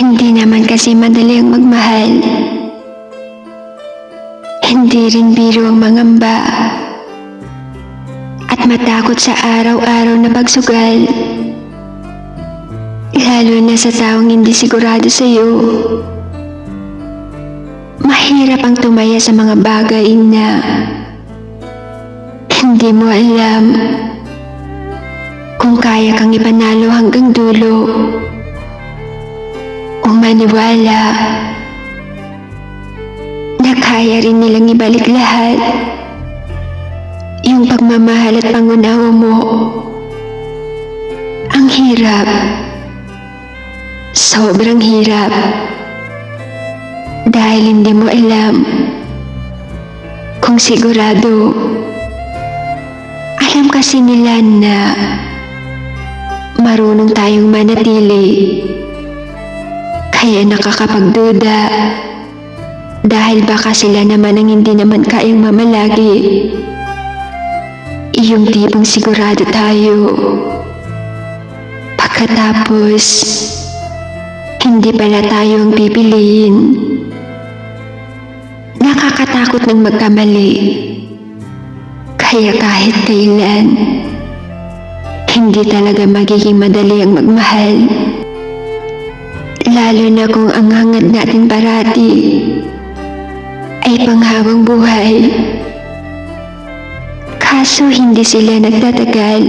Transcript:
Hindi naman kasi madali ang magmahal. Hindi rin biro ang mangamba at matakot sa araw-araw na pagsugal. Lalo na sa taong hindi sigurado sa iyo. Mahirap ang tumaya sa mga bagay na hindi mo alam kung kaya kang ipanalo hanggang dulo o maniwala na kaya rin nilang ibalik lahat. Yung pagmamahal at pangunawa mo. Ang hirap. Sobrang hirap. Dahil hindi mo alam kung sigurado. Alam kasi nila na marunong tayong manatili. Kaya nakakapagduda. Dahil baka sila naman ang hindi naman kayang mamalagi. Yung tipong sigurado tayo. Pagkatapos, hindi pala tayo ang pipiliin. Nakakatakot ng magkamali. Kaya kahit kailan, hindi talaga magiging madali ang magmahal. Lalo na kung ang hangad natin parati ay panghabang buhay. Kaso hindi sila nagtatagal.